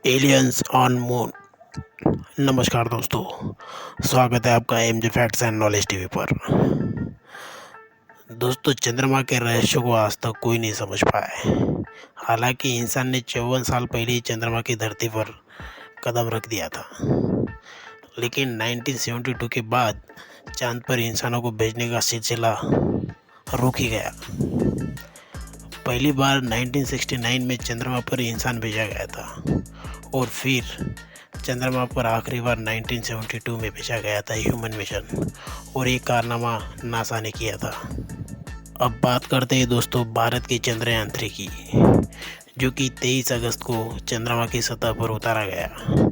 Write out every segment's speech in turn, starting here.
Aliens on moon. नमस्कार दोस्तों, स्वागत है आपका MJ facts and knowledge TV पर। दोस्तों, चंद्रमा के रहस्य को आज तक कोई नहीं समझ पाया है। हालांकि इंसान ने 54 साल पहले ही चंद्रमा की धरती पर कदम रख दिया था, लेकिन 1972 के बाद चांद पर इंसानों को भेजने का सिलसिला रुक ही गया। पहली बार 1969 में चंद्रमा पर इंसान भेजा गया था और फिर चंद्रमा पर आखिरी बार 1972 में भेजा गया था ह्यूमन मिशन, और ये कारनामा नासा ने किया था। अब बात करते हैं दोस्तों भारत के चंद्रयान 3 की, जो कि 23 अगस्त को चंद्रमा की सतह पर उतारा गया।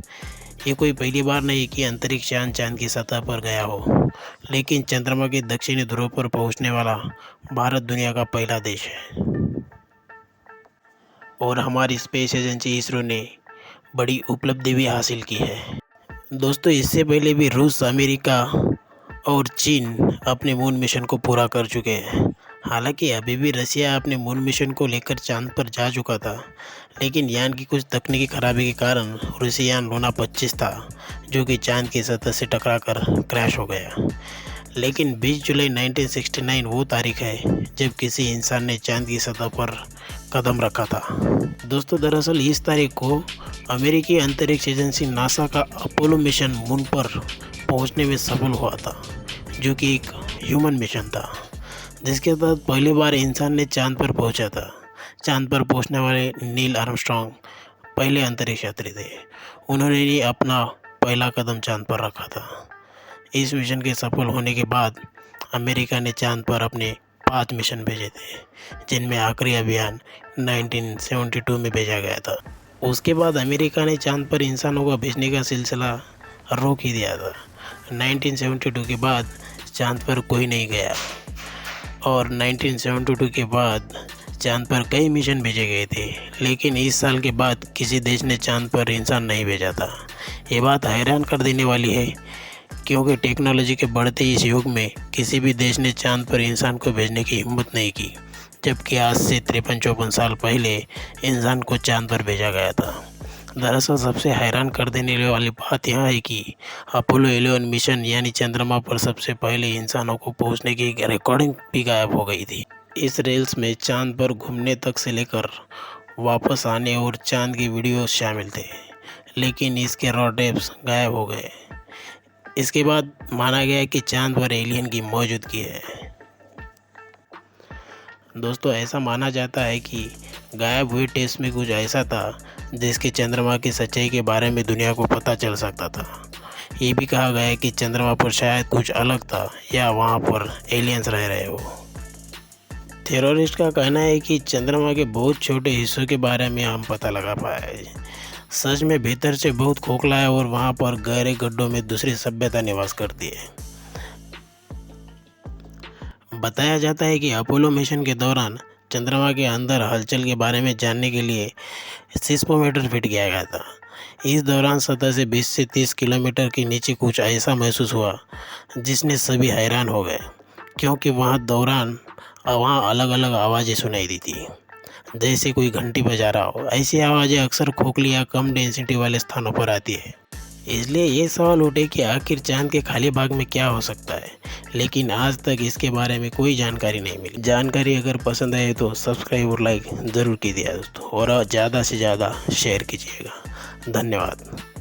ये कोई पहली बार नहीं कि अंतरिक्ष यान चांद की सतह पर गया हो, लेकिन चंद्रमा के दक्षिणी ध्रुव पर पहुंचने वाला भारत दुनिया का पहला देश है। और हमारी स्पेस एजेंसी इसरो ने बड़ी उपलब्धि भी हासिल की है। दोस्तों, इससे पहले भी रूस, अमेरिका और चीन अपने मून मिशन को पूरा कर चुके हैं। हालांकि अभी भी रसिया अपने मून मिशन को लेकर चांद पर जा चुका था, लेकिन यान की कुछ तकनीकी खराबी के कारण रूसी यान लूना 25 था, जो कि चांद की सतह से टकराकर क्रैश हो गया। लेकिन 20 जुलाई 1969 वो तारीख है जब किसी इंसान ने चांद की सतह पर कदम रखा था। दोस्तों, दरअसल इस तारीख को अमेरिकी अंतरिक्ष एजेंसी नासा का अपोलो मिशन मून पर पहुंचने में सफल हुआ था, जो कि एक ह्यूमन मिशन था, जिसके तहत पहली बार इंसान ने चांद पर पहुंचा था। चांद पर पहुंचने वाले नील आर्मस्ट्रॉन्ग पहले अंतरिक्ष यात्री थे। उन्होंने ही अपना पहला कदम चांद पर रखा था। इस मिशन के सफल होने के बाद अमेरिका ने चांद पर अपने 5 मिशन भेजे थे, जिनमें आखिरी अभियान 1972 में भेजा गया था। उसके बाद अमेरिका ने चांद पर इंसानों को भेजने का सिलसिला रोक ही दिया था। 1972 के बाद चांद पर कोई नहीं गया, और 1972 के बाद चांद पर कई मिशन भेजे गए थे, लेकिन इस साल के बाद किसी देश ने चांद पर इंसान नहीं भेजा था। ये बात हैरान कर देने वाली है, क्योंकि टेक्नोलॉजी के बढ़ते इस युग में किसी भी देश ने चांद पर इंसान को भेजने की हिम्मत नहीं की, जबकि आज से 53-54 साल पहले इंसान को चांद पर भेजा गया था। दरअसल सबसे हैरान कर देने वाली बात यह है कि अपोलो 11 मिशन यानी चंद्रमा पर सबसे पहले इंसानों को पहुंचने की रिकॉर्डिंग भी गायब हो गई थी। इस रेल्स में चांद पर घूमने तक से लेकर वापस आने और चांद की वीडियो शामिल थे, लेकिन इसके रॉ टेप्स गायब हो गए। इसके बाद माना गया कि चांद पर एलियन की मौजूदगी है। दोस्तों, ऐसा माना जाता है कि गायब हुए टेप्स में कुछ ऐसा था जिसके चंद्रमा की सच्चाई के बारे में दुनिया को पता चल सकता था। ये भी कहा गया है कि चंद्रमा पर शायद कुछ अलग था, या वहाँ पर एलियंस रह रहे हो। थ्योरिस्ट का कहना है कि चंद्रमा के बहुत छोटे हिस्सों के बारे में हम पता लगा पाए। सच में भीतर से बहुत खोखला है, और वहाँ पर गहरे गड्ढों में दूसरी सभ्यता निवास करती है। बताया जाता है कि अपोलो मिशन के दौरान चंद्रमा के अंदर हलचल के बारे में जानने के लिए सिस्मोमीटर फिट किया गया था। इस दौरान सतह से 20 से 30 किलोमीटर के नीचे कुछ ऐसा महसूस हुआ जिसने सभी हैरान हो गए, क्योंकि वहाँ अलग अलग आवाज़ें सुनाई दी थी, जैसे कोई घंटी बजा रहा हो। ऐसी आवाज़ें अक्सर खोखली या कम डेंसिटी वाले स्थानों पर आती है। इसलिए ये सवाल उठे कि आखिर चांद के खाली भाग में क्या हो सकता है, लेकिन आज तक इसके बारे में कोई जानकारी नहीं मिली। जानकारी अगर पसंद आए तो सब्सक्राइब और लाइक ज़रूर कीजिए दोस्तों, और ज़्यादा से ज़्यादा शेयर कीजिएगा। धन्यवाद।